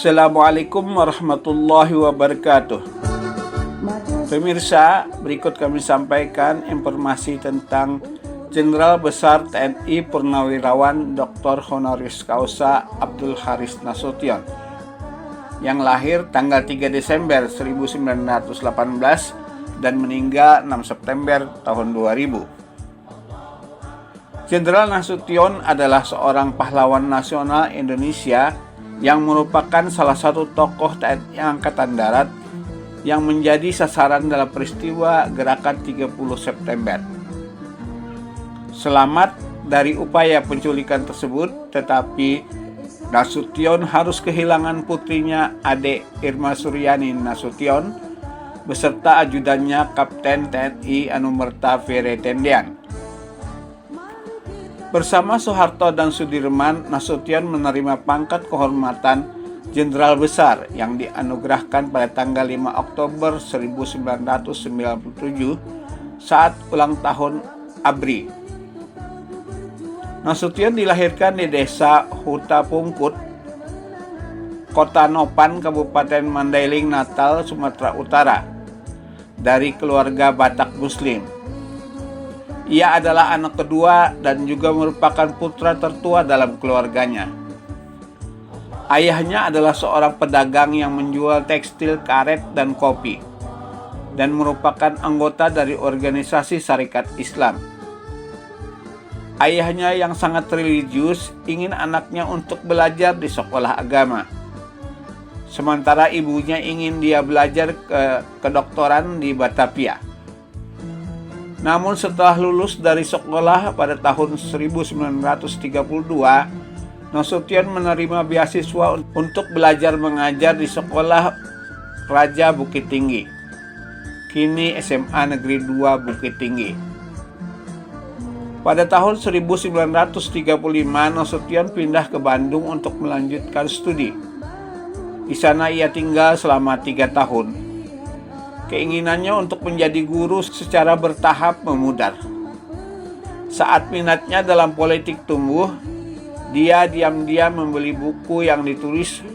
Assalamualaikum warahmatullahi wabarakatuh. Pemirsa, berikut kami sampaikan informasi tentang Jenderal Besar TNI Purnawirawan Dr. Honoris Causa Abdul Haris Nasution yang lahir tanggal 3 Desember 1918 dan meninggal 6 September tahun 2000. Jenderal Nasution adalah seorang pahlawan nasional Indonesia yang merupakan salah satu tokoh TNI Angkatan Darat yang menjadi sasaran dalam peristiwa Gerakan 30 September. Selamat dari upaya penculikan tersebut, tetapi Nasution harus kehilangan putrinya Ade Irma Suryani Nasution beserta ajudannya Kapten TNI Anumerta Vere Tendean. Bersama Soeharto dan Sudirman, Nasution menerima pangkat kehormatan Jenderal Besar yang dianugerahkan pada tanggal 5 Oktober 1997 saat ulang tahun ABRI. Nasution dilahirkan di desa Huta Pungkut, Kota Nopan, Kabupaten Mandailing, Natal, Sumatera Utara, dari keluarga Batak Muslim. Ia adalah anak kedua dan juga merupakan putra tertua dalam keluarganya. Ayahnya adalah seorang pedagang yang menjual tekstil, karet, dan kopi, dan merupakan anggota dari organisasi Syarikat Islam. Ayahnya yang sangat religius ingin anaknya untuk belajar di sekolah agama, sementara ibunya ingin dia belajar kedokteran di Batavia. Namun setelah lulus dari sekolah pada tahun 1932, Nasution menerima beasiswa untuk belajar mengajar di Sekolah Raja Bukit Tinggi, kini SMA Negeri 2 Bukit Tinggi. Pada tahun 1935, Nasution pindah ke Bandung untuk melanjutkan studi. Di sana ia tinggal selama 3 tahun. Keinginannya untuk menjadi guru secara bertahap memudar. Saat minatnya dalam politik tumbuh, dia diam-diam membeli buku yang ditulis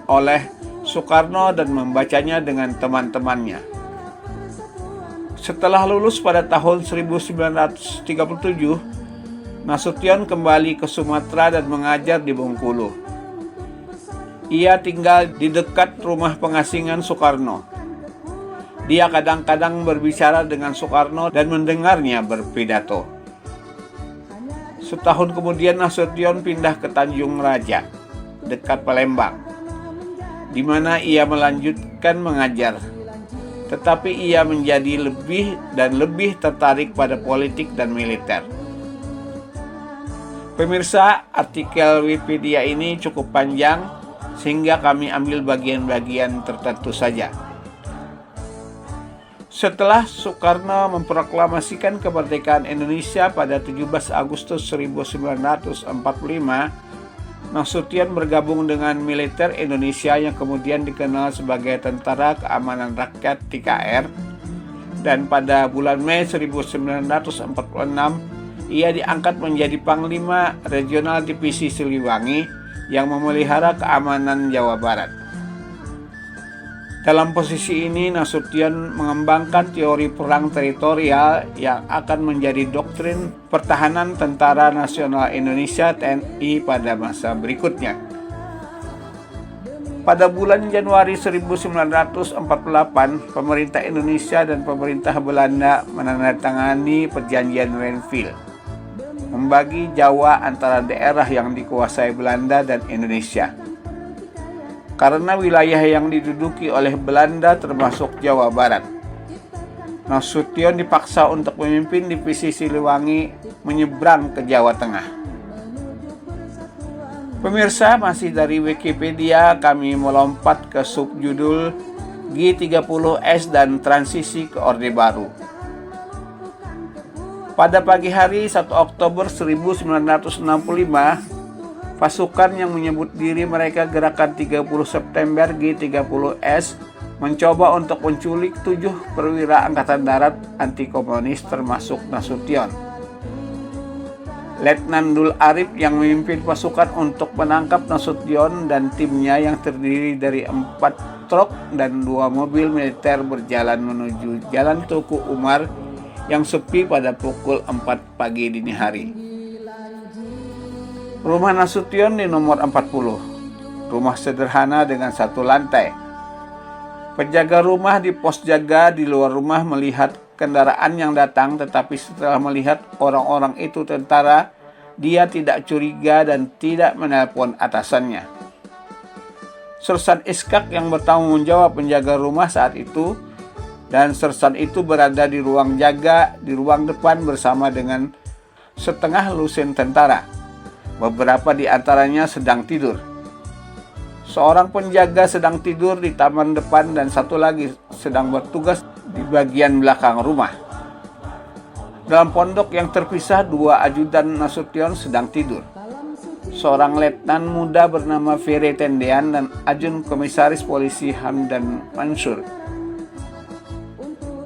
oleh Soekarno dan membacanya dengan teman-temannya. Setelah lulus pada tahun 1937, Nasution kembali ke Sumatera dan mengajar di Bengkulu. Ia tinggal di dekat rumah pengasingan Soekarno. Dia kadang-kadang berbicara dengan Soekarno dan mendengarnya berpidato. Setahun kemudian Nasution pindah ke Tanjung Raja, dekat Palembang, di mana ia melanjutkan mengajar. Tetapi ia menjadi lebih dan lebih tertarik pada politik dan militer. Pemirsa, artikel Wikipedia ini cukup panjang sehingga kami ambil bagian-bagian tertentu saja. Setelah Soekarno memproklamasikan kemerdekaan Indonesia pada 17 Agustus 1945, Nasution bergabung dengan militer Indonesia yang kemudian dikenal sebagai Tentara Keamanan Rakyat TKR, dan pada bulan Mei 1946 ia diangkat menjadi Panglima Regional Divisi Siliwangi yang memelihara keamanan Jawa Barat. Dalam posisi ini, Nasution mengembangkan teori perang teritorial yang akan menjadi doktrin pertahanan Tentara Nasional Indonesia (TNI) pada masa berikutnya. Pada bulan Januari 1948, pemerintah Indonesia dan pemerintah Belanda menandatangani Perjanjian Renville, membagi Jawa antara daerah yang dikuasai Belanda dan Indonesia. Karena wilayah yang diduduki oleh Belanda termasuk Jawa Barat, Nasution dipaksa untuk memimpin divisi Siliwangi menyeberang ke Jawa Tengah. Pemirsa, masih dari Wikipedia kami melompat ke subjudul G30S dan transisi ke Orde Baru. Pada pagi hari 1 Oktober 1965, pasukan yang menyebut diri mereka Gerakan 30 September G30S mencoba untuk menculik 7 perwira Angkatan Darat anti komunis termasuk Nasution. Letnan Dul Arif yang memimpin pasukan untuk menangkap Nasution dan timnya yang terdiri dari 4 truk dan 2 mobil militer berjalan menuju Jalan Tuku Umar yang sepi pada pukul 4 pagi dini hari. Rumah Nasution di nomor 40. Rumah sederhana dengan 1 lantai. Penjaga rumah di pos jaga di luar rumah melihat kendaraan yang datang, tetapi setelah melihat orang-orang itu tentara, dia tidak curiga dan tidak menelpon atasannya. Sersan Iskak yang bertanggung jawab menjaga rumah saat itu, dan sersan itu berada di ruang jaga di ruang depan bersama dengan setengah lusin tentara. Beberapa di antaranya sedang tidur. Seorang penjaga sedang tidur di taman depan dan satu lagi sedang bertugas di bagian belakang rumah. Dalam pondok yang terpisah, 2 ajudan Nasution sedang tidur. Seorang letnan muda bernama Ferry Tendean dan ajun komisaris polisi Hamdan Mansur.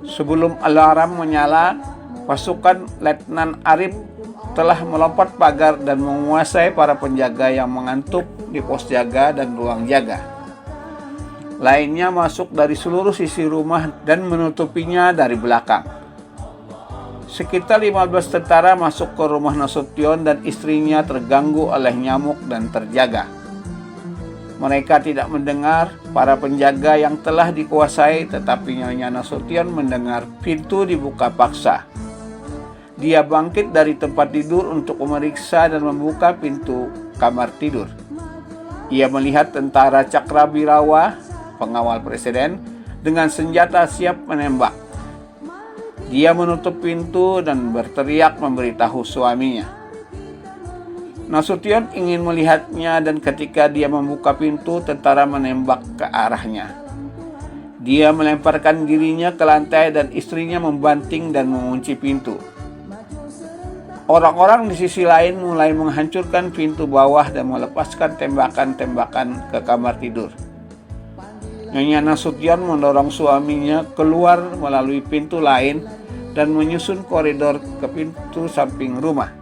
Sebelum alarm menyala, pasukan Letnan Arif telah melompat pagar dan menguasai para penjaga yang mengantuk di pos jaga dan ruang jaga. Lainnya masuk dari seluruh sisi rumah dan menutupinya dari belakang. Sekitar 15 tentara masuk ke rumah Nasution dan istrinya terganggu oleh nyamuk dan terjaga. Mereka tidak mendengar para penjaga yang telah dikuasai, tetapi Nyonya Nasution mendengar pintu dibuka paksa. Dia bangkit dari tempat tidur untuk memeriksa dan membuka pintu kamar tidur. Ia melihat tentara Cakrabirawa, pengawal presiden, dengan senjata siap menembak. Dia menutup pintu dan berteriak memberitahu suaminya. Nasution ingin melihatnya dan ketika dia membuka pintu, tentara menembak ke arahnya. Dia melemparkan dirinya ke lantai dan istrinya membanting dan mengunci pintu. Orang-orang di sisi lain mulai menghancurkan pintu bawah dan melepaskan tembakan-tembakan ke kamar tidur. Nyonya Nasution mendorong suaminya keluar melalui pintu lain dan menyusun koridor ke pintu samping rumah.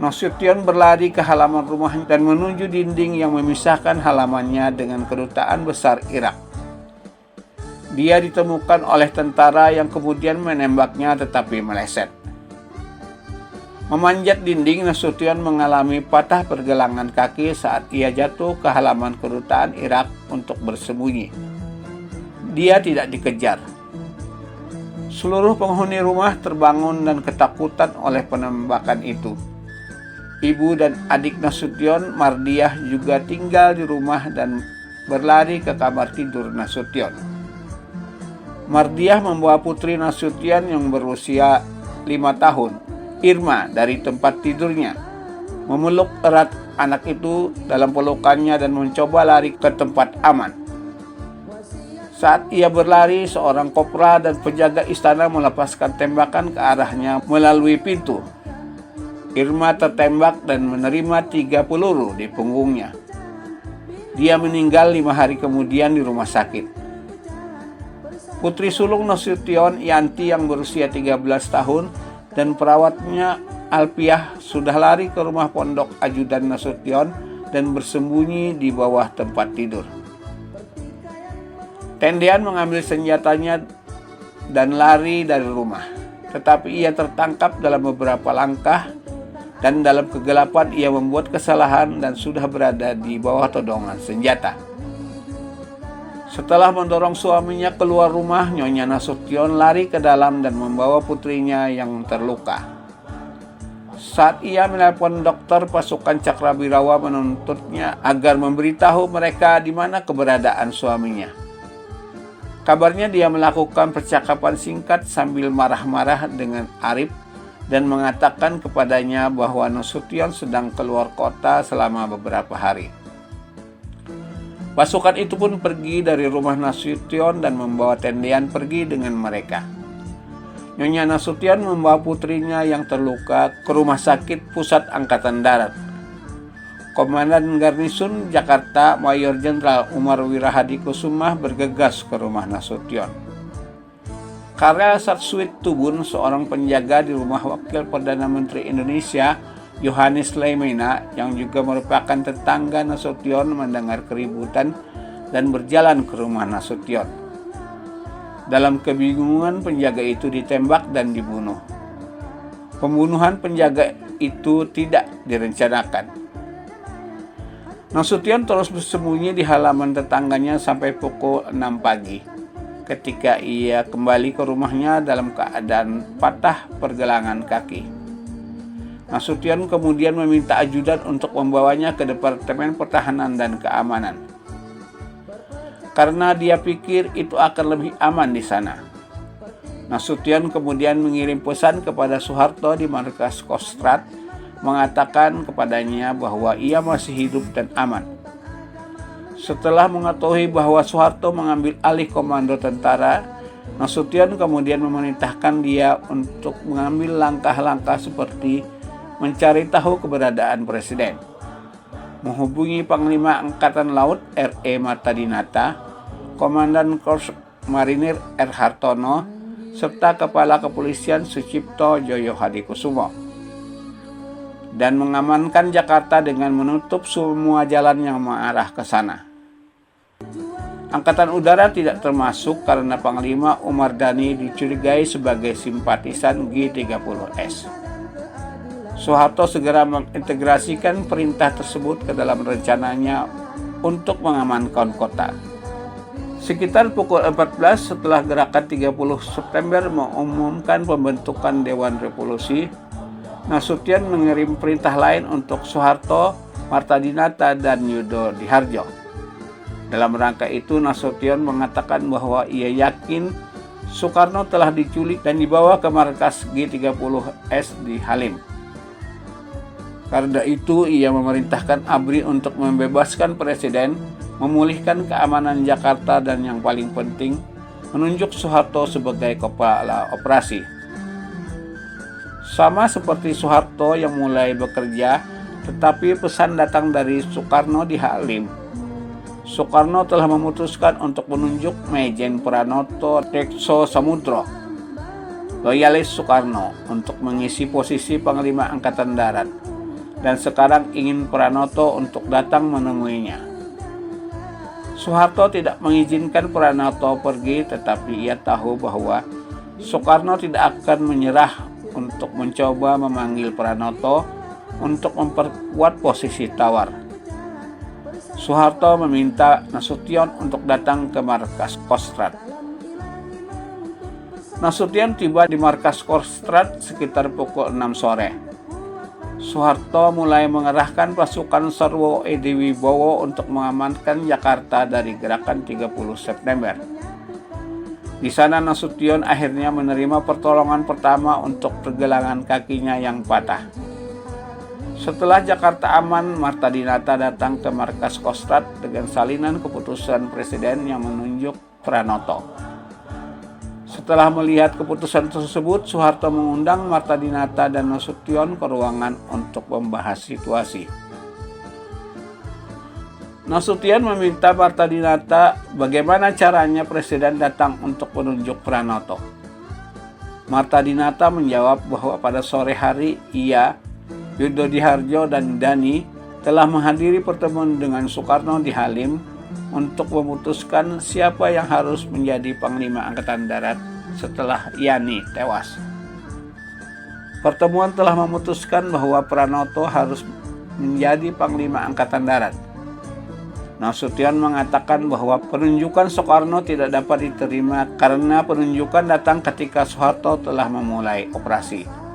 Nasution berlari ke halaman rumah dan menuju dinding yang memisahkan halamannya dengan kedutaan besar Irak. Dia ditemukan oleh tentara yang kemudian menembaknya tetapi meleset. Memanjat dinding, Nasution mengalami patah pergelangan kaki saat ia jatuh ke halaman kedutaan Irak untuk bersembunyi. Dia tidak dikejar. Seluruh penghuni rumah terbangun dan ketakutan oleh penembakan itu. Ibu dan adik Nasution, Mardiah, juga tinggal di rumah dan berlari ke kamar tidur Nasution. Mardiah membawa putri Nasution yang berusia 5 tahun, Irma, dari tempat tidurnya, memeluk erat anak itu dalam pelukannya dan mencoba lari ke tempat aman. Saat ia berlari, seorang kopra dan penjaga istana melepaskan tembakan ke arahnya melalui pintu. Irma tertembak dan menerima 3 peluru di punggungnya. Dia meninggal 5 hari kemudian di rumah sakit. Putri sulung Nasution, Yanti, yang berusia 13 tahun, dan perawatnya Alpiah sudah lari ke rumah pondok ajudan Nasution dan bersembunyi di bawah tempat tidur. Tendean mengambil senjatanya dan lari dari rumah, tetapi ia tertangkap dalam beberapa langkah dan dalam kegelapan ia membuat kesalahan dan sudah berada di bawah todongan senjata. Setelah mendorong suaminya keluar rumah, Nyonya Nasution lari ke dalam dan membawa putrinya yang terluka. Saat ia menelpon dokter, pasukan Cakrabirawa menuntutnya agar memberitahu mereka di mana keberadaan suaminya. Kabarnya dia melakukan percakapan singkat sambil marah-marah dengan Arif dan mengatakan kepadanya bahwa Nasution sedang keluar kota selama beberapa hari. Pasukan itu pun pergi dari rumah Nasution dan membawa Tendean pergi dengan mereka. Nyonya Nasution membawa putrinya yang terluka ke Rumah Sakit Pusat Angkatan Darat. Komandan Garnisun Jakarta, Mayor Jenderal Umar Wirahadi Kusumah, bergegas ke rumah Nasution. Karel Satsuit Tubun, seorang penjaga di rumah Wakil Perdana Menteri Indonesia Yohanes Leimena yang juga merupakan tetangga Nasution, mendengar keributan dan berjalan ke rumah Nasution. Dalam kebingungan, penjaga itu ditembak dan dibunuh. Pembunuhan penjaga itu tidak direncanakan. Nasution terus bersembunyi di halaman tetangganya sampai pukul 6 pagi. Ketika ia kembali ke rumahnya dalam keadaan patah pergelangan kaki. Nasution kemudian meminta ajudan untuk membawanya ke Departemen Pertahanan dan Keamanan. Karena dia pikir itu akan lebih aman di sana. Nasution kemudian mengirim pesan kepada Soeharto di markas Kostrad, mengatakan kepadanya bahwa ia masih hidup dan aman. Setelah mengetahui bahwa Soeharto mengambil alih komando tentara, Nasution kemudian memerintahkan dia untuk mengambil langkah-langkah seperti mencari tahu keberadaan Presiden, menghubungi Panglima Angkatan Laut R.E. Marta Dinata, Komandan Korps Marinir R. Hartono, serta Kepala Kepolisian Sucipto Joyo Hadikusumo, dan mengamankan Jakarta dengan menutup semua jalan yang mengarah ke sana. Angkatan Udara tidak termasuk karena Panglima Umar Dhani dicurigai sebagai simpatisan G30S. Soeharto segera mengintegrasikan perintah tersebut ke dalam rencananya untuk mengamankan kota. Sekitar pukul 14 setelah gerakan 30 September mengumumkan pembentukan Dewan Revolusi, Nasution mengirim perintah lain untuk Soeharto, Marta Dinata, dan Yudo Diharjo. Dalam rangka itu, Nasution mengatakan bahwa ia yakin Soekarno telah diculik dan dibawa ke markas G30S di Halim. Karena itu, ia memerintahkan ABRI untuk membebaskan Presiden, memulihkan keamanan Jakarta, dan yang paling penting, menunjuk Soeharto sebagai kepala operasi. Sama seperti Soeharto yang mulai bekerja, tetapi pesan datang dari Soekarno di Halim. Soekarno telah memutuskan untuk menunjuk Majen Pranoto Tekso Samudro, loyalis Soekarno, untuk mengisi posisi Panglima Angkatan Darat, dan sekarang ingin Pranoto untuk datang menemuinya. Soeharto tidak mengizinkan Pranoto pergi, tetapi ia tahu bahwa Soekarno tidak akan menyerah untuk mencoba memanggil Pranoto untuk memperkuat posisi tawar. Soeharto meminta Nasution untuk datang ke markas Kostrad. Nasution tiba di markas Kostrad sekitar pukul 6 sore. Soeharto mulai mengerahkan pasukan Sarwo Edi Wibowo untuk mengamankan Jakarta dari gerakan 30 September. Di sana Nasution akhirnya menerima pertolongan pertama untuk pergelangan kakinya yang patah. Setelah Jakarta aman, Marta Dinata datang ke markas Kostrad dengan salinan keputusan Presiden yang menunjuk Pranoto. Setelah melihat keputusan tersebut, Soeharto mengundang Marta Dinata dan Nasution ke ruangan untuk membahas situasi. Nasution meminta Marta Dinata bagaimana caranya Presiden datang untuk menunjuk Pranoto. Marta Dinata menjawab bahwa pada sore hari ia, Yudo Diharjo, dan Dhani telah menghadiri pertemuan dengan Soekarno di Halim untuk memutuskan siapa yang harus menjadi Panglima Angkatan Darat setelah Yani tewas. Pertemuan telah memutuskan bahwa Pranoto harus menjadi Panglima Angkatan Darat. Nasution mengatakan bahwa penunjukan Soekarno tidak dapat diterima karena penunjukan datang ketika Soeharto telah memulai operasi.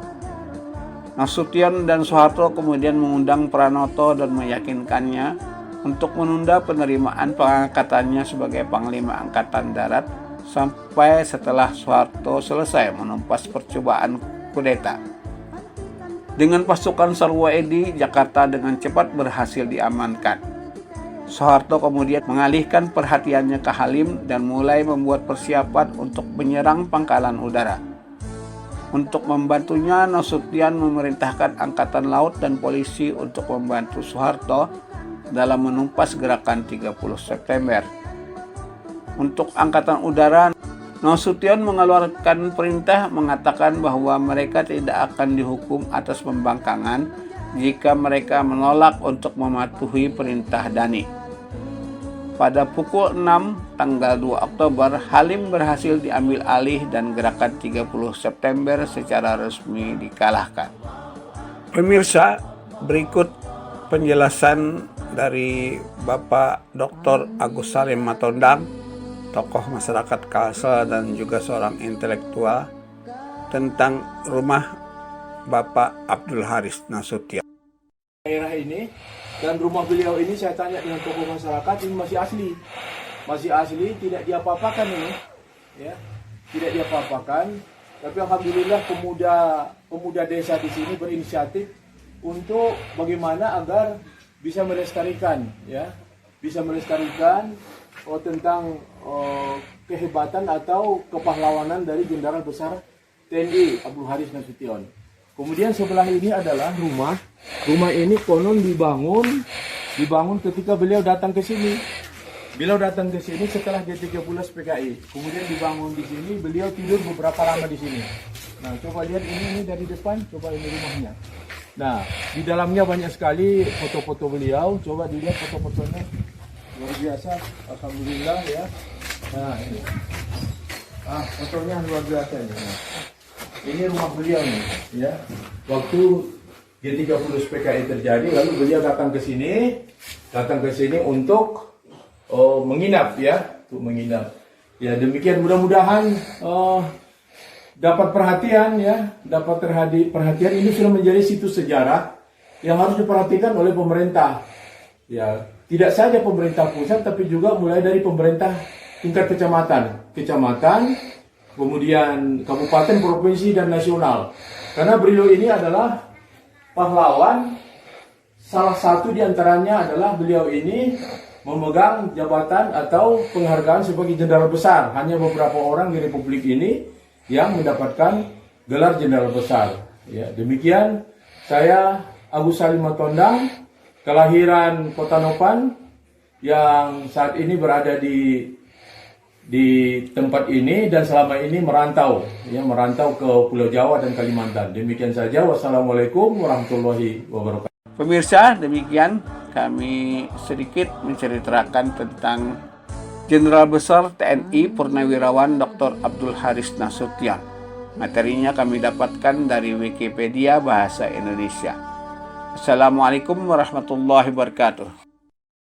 Nasution dan Soeharto kemudian mengundang Pranoto dan meyakinkannya untuk menunda penerimaan pengangkatannya sebagai Panglima Angkatan Darat sampai setelah Soeharto selesai menumpas percobaan kudeta. Dengan pasukan Sarwo Edi, Jakarta dengan cepat berhasil diamankan. Soeharto kemudian mengalihkan perhatiannya ke Halim dan mulai membuat persiapan untuk menyerang Pangkalan Udara. Untuk membantunya, Nasution memerintahkan Angkatan Laut dan Polisi untuk membantu Soeharto dalam menumpas gerakan 30 September. Untuk Angkatan Udara, Nasution mengeluarkan perintah mengatakan bahwa mereka tidak akan dihukum atas pembangkangan jika mereka menolak untuk mematuhi perintah Dhani. Pada pukul 6 tanggal 2 Oktober, Halim berhasil diambil alih dan gerakan 30 September secara resmi dikalahkan. Pemirsa, berikut penjelasan dari Bapak Dr. Agus Salim Matondang, tokoh masyarakat Kalsel dan juga seorang intelektual, tentang rumah Bapak Abdul Haris Nasution. Daerah ini dan rumah beliau ini, saya tanya dengan tokoh masyarakat, ini masih asli, tidak diapa-apakan ini, ya, tidak diapa-apakan. Tapi alhamdulillah pemuda desa di sini berinisiatif untuk bagaimana agar bisa melestarikan, ya, tentang kehebatan atau kepahlawanan dari Jenderal Besar TNI Abdul Haris Nasution. Kemudian sebelah ini adalah rumah ini konon dibangun ketika beliau datang ke sini. Beliau datang ke sini setelah G13 PKI. Kemudian dibangun di sini, beliau tidur beberapa lama di sini. Nah, coba lihat ini dari depan, coba ini rumahnya. Nah, di dalamnya banyak sekali foto-foto beliau. Coba dilihat foto-fotonya. Luar biasa, alhamdulillah ya. Nah, ini. Fotonya luar biasa ini. Ini rumah beliau nih, ya. Waktu G30 PKI terjadi, lalu beliau datang ke sini untuk menginap, ya, Ya, demikian, mudah-mudahan dapat perhatian, ya, perhatian. Ini sudah menjadi situs sejarah yang harus diperhatikan oleh pemerintah. Ya, tidak saja pemerintah pusat, tapi juga mulai dari pemerintah tingkat kecamatan, kemudian kabupaten, provinsi, dan nasional. Karena beliau ini adalah pahlawan, salah satu diantaranya adalah beliau ini memegang jabatan atau penghargaan sebagai Jenderal Besar. Hanya beberapa orang di Republik ini yang mendapatkan gelar Jenderal Besar. Ya, demikian, saya Agus Salim Matondang, kelahiran Kota Nopan, yang saat ini berada di tempat ini dan selama ini merantau ke Pulau Jawa dan Kalimantan. Demikian saja. Wassalamualaikum warahmatullahi wabarakatuh. Pemirsa, demikian kami sedikit menceritakan tentang Jenderal Besar TNI Purnawirawan Dr. Abdul Haris Nasution. Materinya kami dapatkan dari Wikipedia Bahasa Indonesia. Assalamualaikum warahmatullahi wabarakatuh.